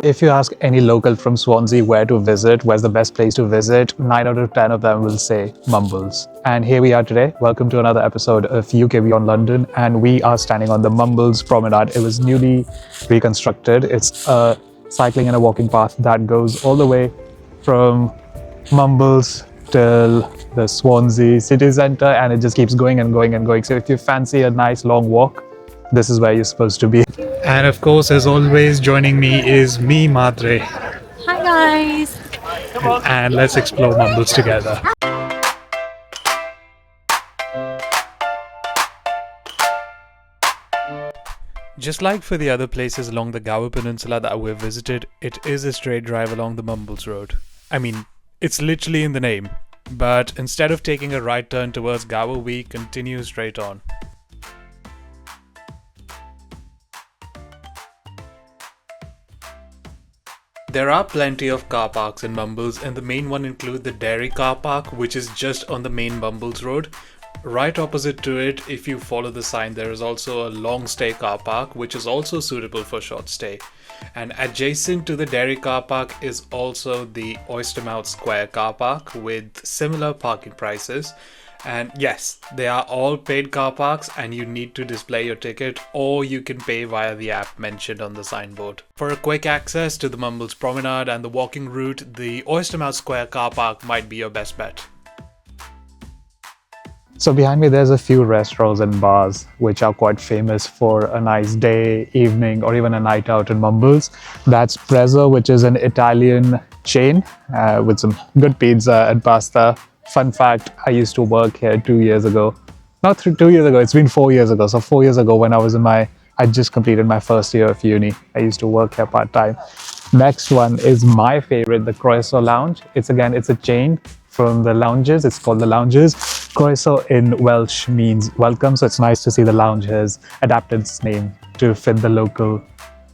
if you ask any local from Swansea where to visit, where's the best place to visit, 9 out of 10 of them will say Mumbles. And here we are today. Welcome to another episode of UK Beyond London. And we are standing on the Mumbles promenade. It was newly reconstructed. It's a cycling and a walking path that goes all the way from Mumbles till the Swansea city centre, and it just keeps going and going and going. So if you fancy a nice long walk, this is where you're supposed to be. And of course, as always, joining me is me, Madre. Hi guys! And let's explore Mumbles together. Just like for the other places along the Gower Peninsula that we've visited, it is a straight drive along the Mumbles Road. I mean, it's literally in the name. But instead of taking a right turn towards Gower, we continue straight on. There are plenty of car parks in Mumbles, and the main one include the Dairy Car Park, which is just on the main Mumbles Road. Right opposite to it, if you follow the sign, there is also a long stay car park, which is also suitable for short stay. And adjacent to the Dairy Car Park is also the Oystermouth Square Car Park with similar parking prices. And yes, they are all paid car parks, and you need to display your ticket, or you can pay via the app mentioned on the signboard. For a quick access to the Mumbles Promenade and the walking route, the Oystermouth Square Car Park might be your best bet. So behind me there's a few restaurants and bars which are quite famous for a nice day, evening, or even a night out in Mumbles. That's Prezzo, which is an Italian chain with some good pizza and pasta. Fun fact, I used to work here 2 years ago. Not 2 years ago, it's been 4 years ago. So 4 years ago when I just completed my first year of uni. I used to work here part-time. Next one is my favorite, the Croissant Lounge. It's a chain from the lounges. It's called the Lounges. Croissant in Welsh means welcome. So it's nice to see the lounge has adapted its name to fit the local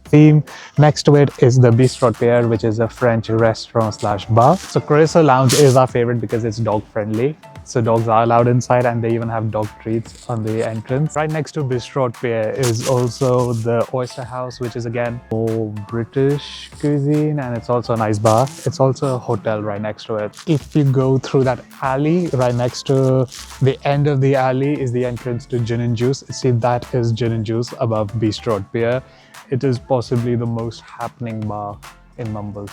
theme. Next to it is the Pier, which is a French restaurant slash bar. So Croissant Lounge is our favorite because it's dog friendly. So dogs are allowed inside, and they even have dog treats on the entrance. Right next to Pier is also the Oyster House, which is again more British cuisine, and it's also a nice bar. It's also a hotel right next to it. If you go through that alley, right next to the end of the alley is the entrance to Gin and Juice. See, that is Gin and Juice above Pier. It is possibly the most happening bar in Mumbles,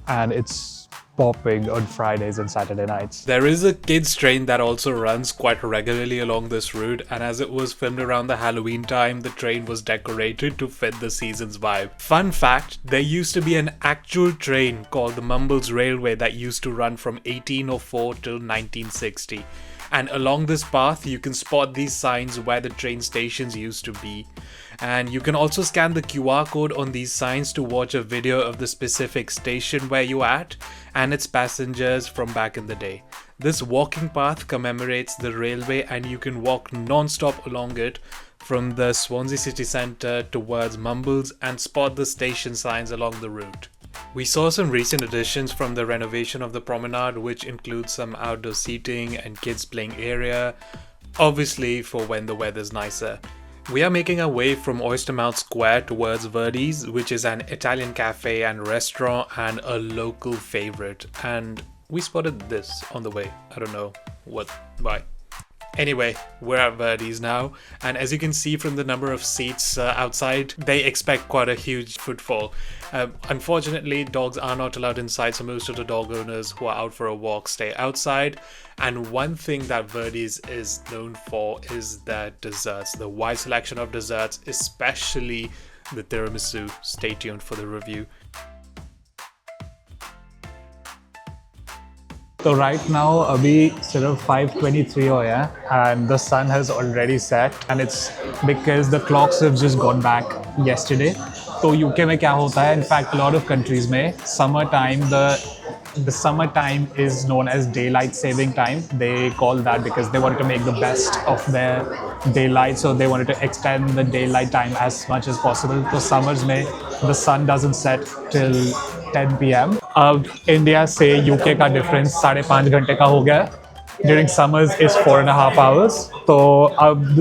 and it's popping on Fridays and Saturday nights. There is a kids train that also runs quite regularly along this route, and as it was filmed around the Halloween time, the train was decorated to fit the season's vibe. Fun fact, there used to be an actual train called the Mumbles Railway that used to run from 1804 till 1960. And along this path, you can spot these signs where the train stations used to be. And you can also scan the QR code on these signs to watch a video of the specific station where you're at and its passengers from back in the day. This walking path commemorates the railway, and you can walk non-stop along it from the Swansea city centre towards Mumbles and spot the station signs along the route. We saw some recent additions from the renovation of the promenade, which includes some outdoor seating and kids playing area, obviously for when the weather's nicer. We are making our way from Oystermouth Square towards Verdies, which is an Italian cafe and restaurant and a local favorite. And we spotted this on the way. I don't know why. Anyway, we're at Verdies now, and as you can see from the number of seats outside, they expect quite a huge footfall. Unfortunately, dogs are not allowed inside, so most of the dog owners who are out for a walk stay outside. And one thing that Verdies is known for is their desserts, the wide selection of desserts, especially the tiramisu. Stay tuned for the review. So right now अभी सिर्फ 5:23 हुआ है, and the sun has already set, and it's because the clocks have just gone back yesterday. तो UK में क्या होता है? In fact, a lot of countries में summer time, the summer time is known as daylight saving time. They call that because they wanted to make the best of their daylight, so they wanted to extend the daylight time as much as possible. So summers में the sun doesn't set till 10 p.m. अब India से UK का difference 5.5 घंटे का हो गया. During summers is 4.5 hours. So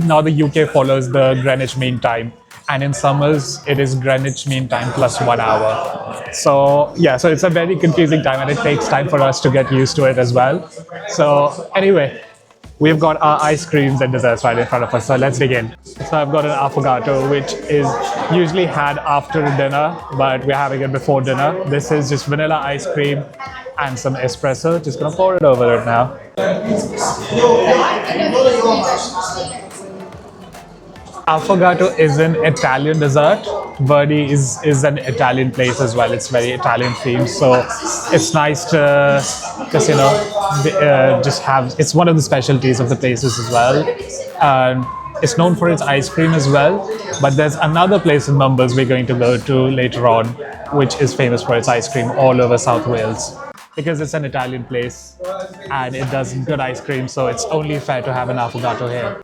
now the UK follows the Greenwich Mean Time. and in summers it is Greenwich Mean Time plus 1 hour. So yeah, so it's a very confusing time, and it takes time for us to get used to it as well. So anyway, we've got our ice creams and desserts right in front of us, so let's begin. So I've got an affogato, which is usually had after dinner, but we're having it before dinner. This is just vanilla ice cream and some espresso. Just gonna pour it over it now. Affogato is an Italian dessert. Verdies is an Italian place as well. It's very Italian themed, so it's nice to just just have. It's one of the specialties of the places as well. It's known for its ice cream as well, but there's another place in Mumbles we're going to go to later on, which is famous for its ice cream all over South Wales. Because it's an Italian place and it does good ice cream, so it's only fair to have an affogato here.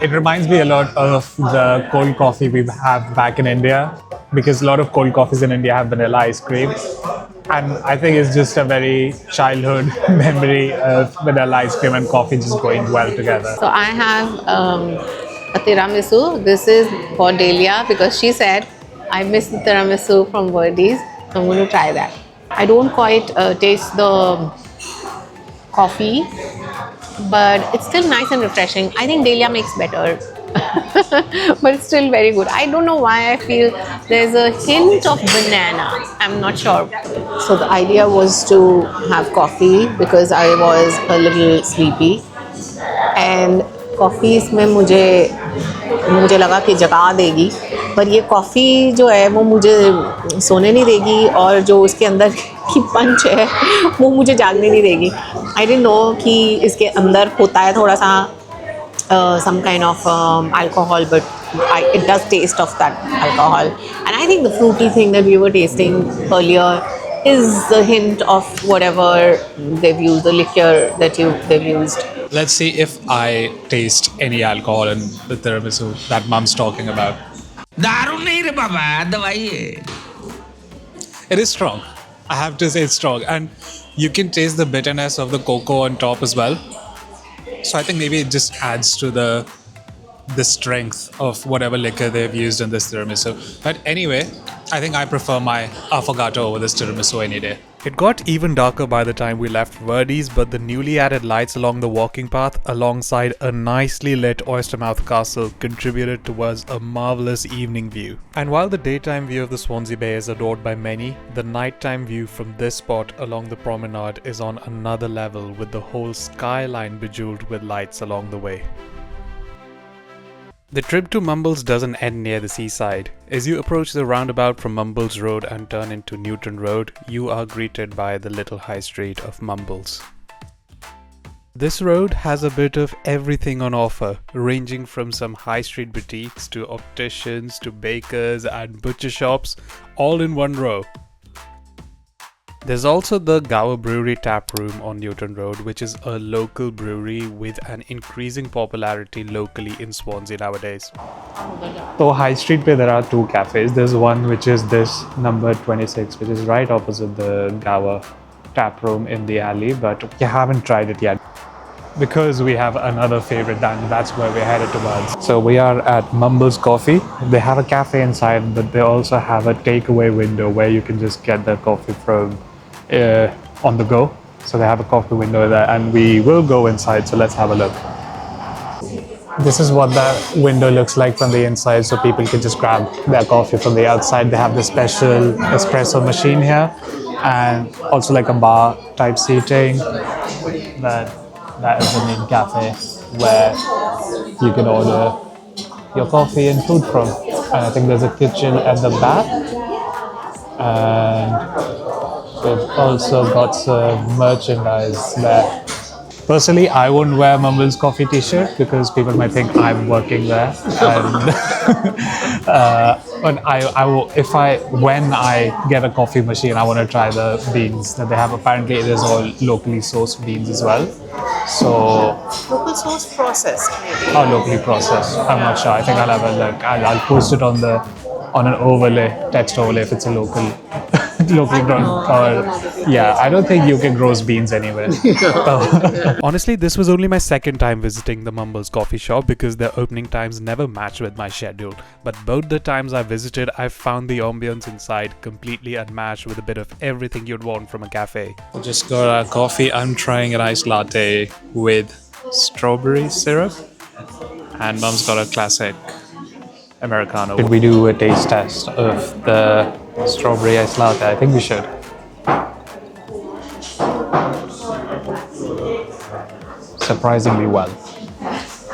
It reminds me a lot of the cold coffee we have back in India, because a lot of cold coffees in India have vanilla ice cream. And I think it's just a very childhood memory of vanilla ice cream and coffee just going well together. So I have a tiramisu. This is for Delia because she said, I miss the tiramisu from Verdies, so I'm going to try that. I don't quite taste the coffee, but it's still nice and refreshing. I think Delia makes better, but it's still very good. I don't know why I feel there's a hint of banana. I'm not sure. So the idea was to have coffee because I was a little sleepy, and coffee में मुझे लगा कि जगा देगी, पर ये coffee जो है वो मुझे सोने नहीं देगी, और जो उसके अंदर की पंच है वो मुझे जागने नहीं देगी. आई डिडंट नो कि इसके अंदर होता है थोड़ा सा some kind of alcohol, but it does taste of that alcohol. And I think the fruity thing that we were tasting earlier is the hint of whatever they've used, the liquor that they've used. Let's see if I taste any alcohol in the tiramisu that Mum's talking about. दारू नहीं रे बाबा, दवाई है. It is strong. I have to say it's strong. And you can taste the bitterness of the cocoa on top as well. So I think maybe it just adds to the strength of whatever liquor they've used in this tiramisu. But anyway, I think I prefer my affogato over this tiramisu any day. It got even darker by the time we left Verdies, but the newly added lights along the walking path alongside a nicely lit Oystermouth Castle contributed towards a marvellous evening view. And while the daytime view of the Swansea Bay is adored by many, the nighttime view from this spot along the promenade is on another level, with the whole skyline bejeweled with lights along the way. The trip to Mumbles doesn't end near the seaside. As you approach the roundabout from Mumbles Road and turn into Newton Road, you are greeted by the little high street of Mumbles. This road has a bit of everything on offer, ranging from some high street boutiques to opticians to bakers and butcher shops, all in one row. There's also the Gower Brewery tap room on Newton Road, which is a local brewery with an increasing popularity locally in Swansea nowadays. So High Street pe there are two cafes. There's one which is this number 26, which is right opposite the Gower tap room in the alley, but we haven't tried it yet because we have another favorite and that's where we're headed towards. So we are at Mumbles Coffee. They have a cafe inside, but they also have a takeaway window where you can just get the coffee from on the go. So they have a coffee window there, and we will go inside, so let's have a look. This is what the window looks like from the inside, so people can just grab their coffee from the outside. They have the special espresso machine here, and also like a bar type seating. That is the main cafe where you can order your coffee and food from. And I think there's a kitchen at the back, and we've also got some merchandise there. Personally, I wouldn't wear Mumbles coffee t-shirt because people might think I'm working there. And but I will, when I get a coffee machine, I want to try the beans that they have. Apparently, it is all locally sourced beans as well. So Local source processed, maybe. or locally processed. I'm not sure. I think I'll have a look. I'll post it on an overlay, text overlay if it's a local local grown, or yeah, I don't think UK grows beans anywhere. Honestly, this was only my second time visiting the Mumbles coffee shop because their opening times never matched with my schedule. But both the times I visited, I found the ambience inside completely unmatched with a bit of everything you'd want from a cafe. Just got a coffee. I'm trying an iced latte with strawberry syrup, and Mum's got a classic Americano. Should we do a taste test of the strawberry iced latte? I think we should. Surprisingly well.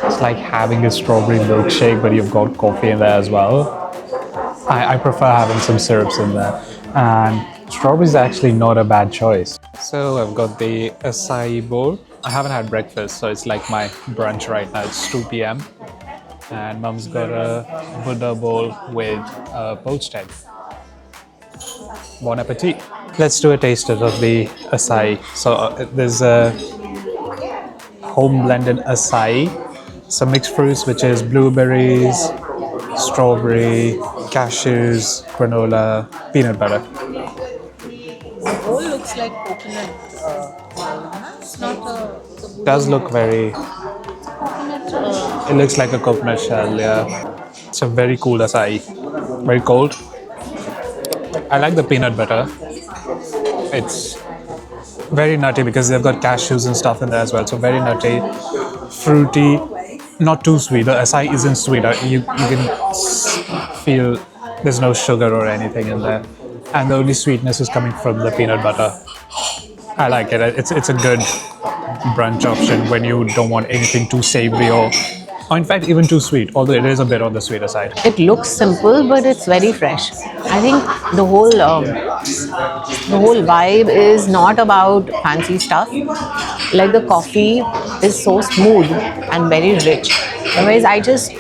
It's like having a strawberry milkshake, but you've got coffee in there as well. I prefer having some syrups in there. And strawberry is actually not a bad choice. So I've got the acai bowl. I haven't had breakfast, so it's like my brunch right now. It's 2 p.m. And Mum's got a Buddha bowl with a poached egg. Bon appetit. Let's do a taste of the acai. So there's a home blended acai, some mixed fruits, which is blueberries, strawberry, cashews, granola, peanut butter. The bowl looks like coconut oil. It's not a. Does look very. It looks like a coconut shell, yeah. It's a very cool acai. Very cold. I like the peanut butter. It's very nutty because they've got cashews and stuff in there as well. So very nutty, fruity, not too sweet. The acai isn't sweet. You can feel there's no sugar or anything in there. And the only sweetness is coming from the peanut butter. I like it. It's a good brunch option when you don't want anything too savory or in fact even too sweet, although it is a bit on the sweeter side. It looks simple, but it's very fresh. I think the whole vibe is not about fancy stuff. Like the coffee is so smooth and very rich. Otherwise, I just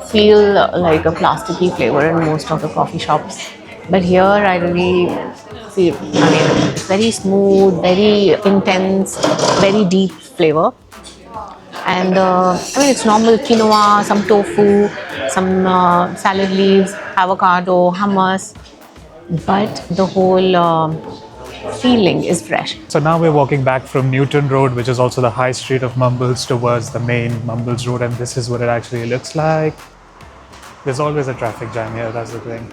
feel like a plasticky flavor in most of the coffee shops. But here, I really feel, it's very smooth, very intense, very deep flavor. And it's normal quinoa, some tofu, some salad leaves, avocado, hummus, but the whole feeling is fresh. So now we're walking back from Newton Road, which is also the high street of Mumbles, towards the main Mumbles Road, and this is what it actually looks like. There's always a traffic jam here, that's the thing.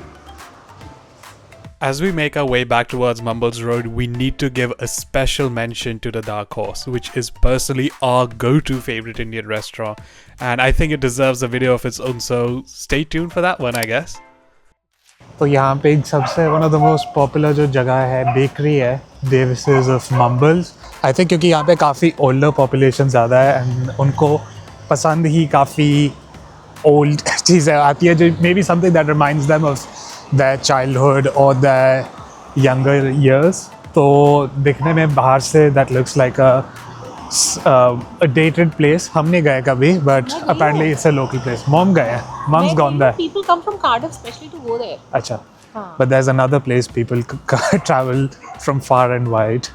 As we make our way back towards Mumbles Road, we need to give a special mention to the Dark Horse, which is personally our go-to favorite Indian restaurant, and I think it deserves a video of its own, so stay tuned for that one, I guess. तो यहाँ पे एक सबसे one of the most popular जो जगह है bakery है Davis's of Mumbles. I think क्योंकि यहाँ पे काफ़ी older population ज़्यादा है and उनको पसंद ही काफ़ी old चीज़ें आती है जो maybe something that reminds them of their childhood or their younger years. तो दिखने में बाहर से that looks like a dated place. हम नहीं गए कभी, but apparently it's a local place. Mom गए हैं. Mom's gone there. People come from Cardiff especially to go there. अच्छा. But there's another place people travel from far and wide,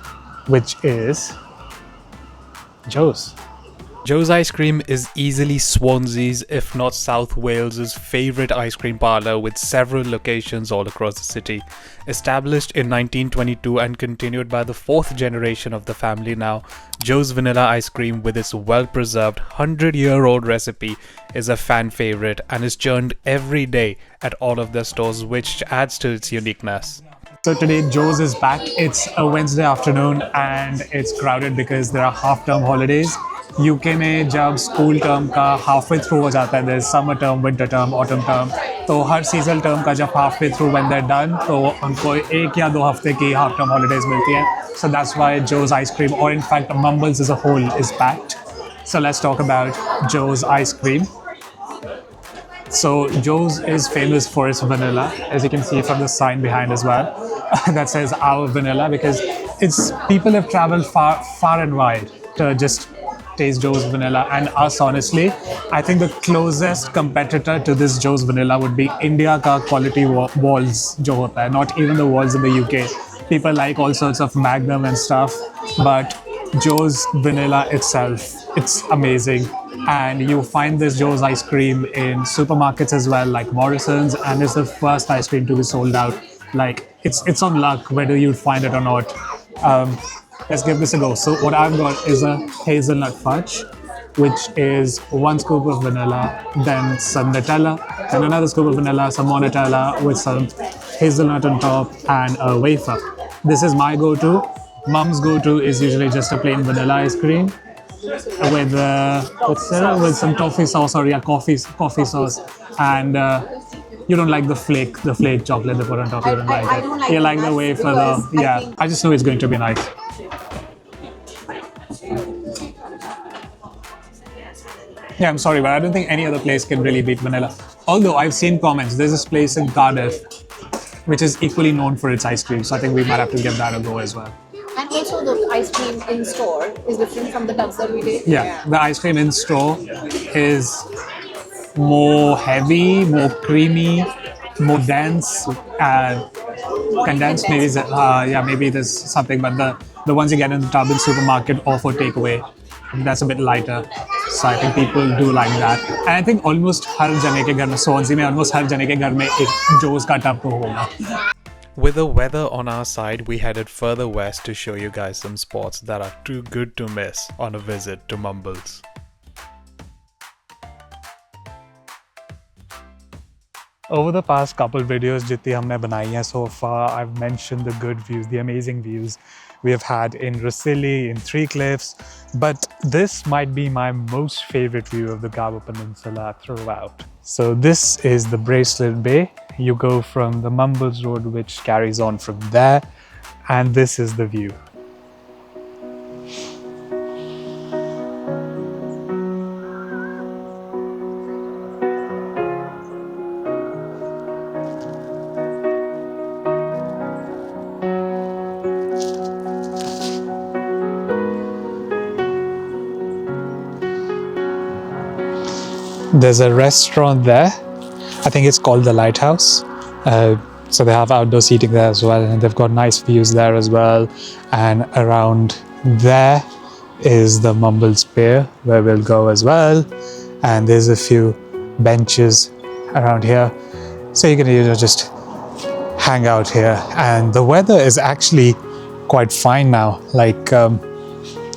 which is Joe's. Joe's Ice Cream is easily Swansea's, if not South Wales's, favourite ice cream parlour with several locations all across the city. Established in 1922 and continued by the fourth generation of the family now, Joe's Vanilla Ice Cream with its well-preserved 100-year-old recipe is a fan favourite and is churned every day at all of their stores, which adds to its uniqueness. So today Joe's is back. It's a Wednesday afternoon and it's crowded because there are half-term holidays. UK में जब school term का halfway through हो जाता है, there's summer term, winter term, autumn term, तो हर seasonal term का जब halfway through when they're done, तो उनको 1 या 2 हफ्ते की half term holidays मिलती हैं. So that's why Joe's Ice Cream, or in fact Mumbles as a whole, is packed. So let's talk about Joe's Ice Cream. So Joe's is famous for its vanilla, as you can see from the sign behind as well, that says our vanilla, because it's people have traveled far and wide to just taste Joe's vanilla. And us, honestly, I think the closest competitor to this Joe's vanilla would be India ka quality walls jo hota hai, not even the walls in the UK. People like all sorts of Magnum and stuff, but Joe's vanilla itself, it's amazing. And you find this Joe's ice cream in supermarkets as well, like Morrison's, and it's the first ice cream to be sold out like it's on luck whether you'd find it or not. Let's give this a go. So what I've got is a hazelnut fudge, which is 1 scoop of vanilla, then some Nutella, and another scoop of vanilla, some more Nutella with some hazelnut on top, and a wafer. This is my go-to. Mum's go-to is usually just a plain vanilla ice cream with with some toffee sauce or coffee sauce, and you don't like the flake chocolate they put on top. You don't like I it. don't like You it like the much wafer because though. Yeah, I just know it's going to be nice. Yeah, I'm sorry, but I don't think any other place can really beat vanilla. Although I've seen comments, there's this place in Cardiff which is equally known for its ice cream, so I think we might have to give that a go as well. And also the ice cream in store is different from the tubs that we did. Yeah, the ice cream in store is more heavy, more creamy, more dense, condensed. Maybe maybe there's something, but the ones you get in the tub in supermarket or for takeaway, that's a bit lighter. So I think people do like that. And I think almost हर जने के घर में Swansea में almost हर जने के घर में एक Joe's का tub तो होगा. With the weather on our side, we headed further west to show you guys some spots that are too good to miss on a visit to Mumbles. Over the past couple videos जितनी हमने बनाई हैं so far, I've mentioned the good views, the amazing views we have had in Rosilly, in Three Cliffs, but this might be my most favorite view of the Gaba Peninsula throughout. So this is the Bracelet Bay. You go from the Mumbles Road, which carries on from there, and this is the view. There's a restaurant there. I think it's called the Lighthouse. So they have outdoor seating there as well, and they've got nice views there as well. And around there is the Mumbles pier where we'll go as well. And there's a few benches around here, so you can just hang out here. And the weather is actually quite fine now. Like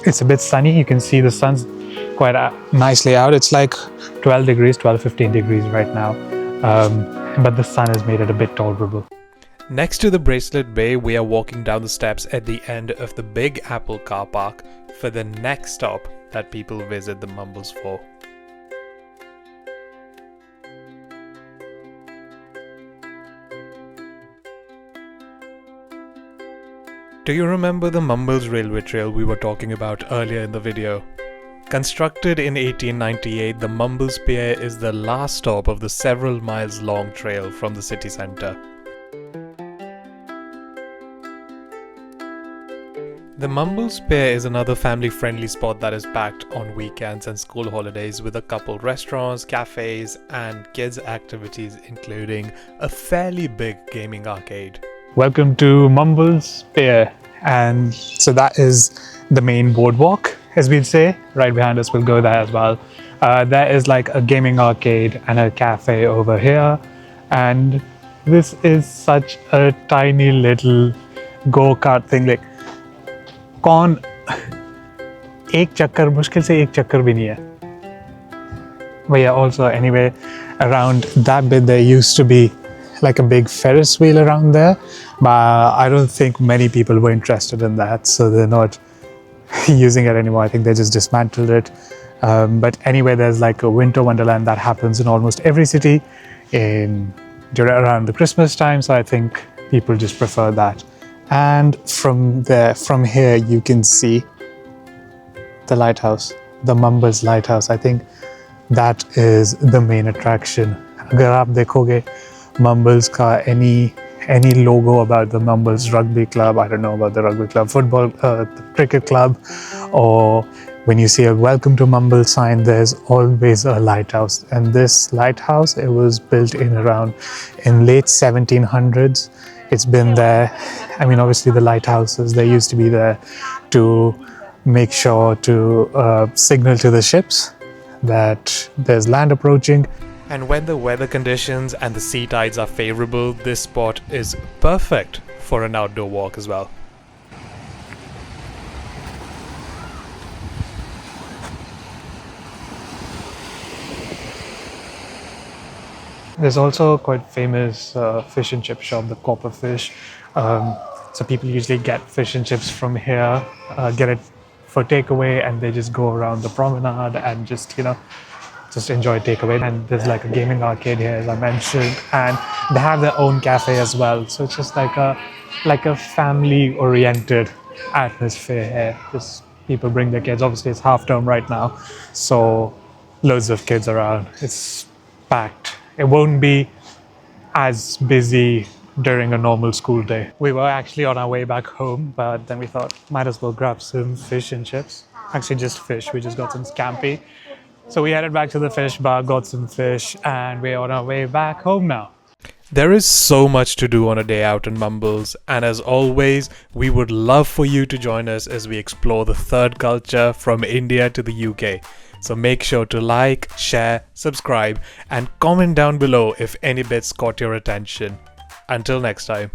it's a bit sunny. You can see the sun's quite nicely out. It's like 12-15 degrees right now, but the sun has made it a bit tolerable. Next to the Bracelet Bay, we are walking down the steps at the end of the Big Apple car park for the next stop that people visit the Mumbles for. Do you remember the Mumbles railway trail we were talking about earlier in the video? Constructed in 1898, the Mumbles Pier is the last stop of the several miles long trail from the city centre. The Mumbles Pier is another family-friendly spot that is packed on weekends and school holidays with a couple restaurants, cafes and kids activities, including a fairly big gaming arcade. Welcome to Mumbles Pier, and so that is the main boardwalk, as we'd say. Right behind us, we'll go there as well. There is like a gaming arcade and a cafe over here, and this is such a tiny little go-kart thing. Like, कौन एक चक्कर मुश्किल से एक चक्कर भी नहीं है. But yeah, also anyway, around that bit there used to be like a big Ferris wheel around there, but I don't think many people were interested in that, so they're not using it anymore. I think they just dismantled it. But anyway, there's like a winter wonderland that happens in almost every city around the Christmas time, so I think people just prefer that. And from here you can see the lighthouse, the Mumbles lighthouse. I think that is the main attraction. अगर आप देखोगे Mumbles का any logo about the Mumbles rugby club, I don't know about the rugby club, football, the cricket club, or when you see a welcome to Mumbles sign, there's always a lighthouse. And this lighthouse, it was built in late 1700s. It's been there. I mean, obviously the lighthouses, they used to be there to make sure to signal to the ships that there's land approaching. And when the weather conditions and the sea tides are favorable, this spot is perfect for an outdoor walk as well. There's also a quite famous fish and chip shop, the Copper Fish. So people usually get fish and chips from here, get it for takeaway, and they just go around the promenade and just just enjoy takeaway. And there's like a gaming arcade here, as I mentioned, and they have their own cafe as well. So it's just like a family-oriented atmosphere here. Just people bring their kids. Obviously, it's half term right now, so loads of kids around. It's packed. It won't be as busy during a normal school day. We were actually on our way back home, but then we thought might as well grab some fish and chips. Actually, just fish. We just got some scampi. So we headed back to the fish bar, got some fish, and we're on our way back home now. There is so much to do on a day out in Mumbles, and as always, we would love for you to join us as we explore the third culture from India to the UK. So make sure to like, share, subscribe, and comment down below if any bits caught your attention. Until next time.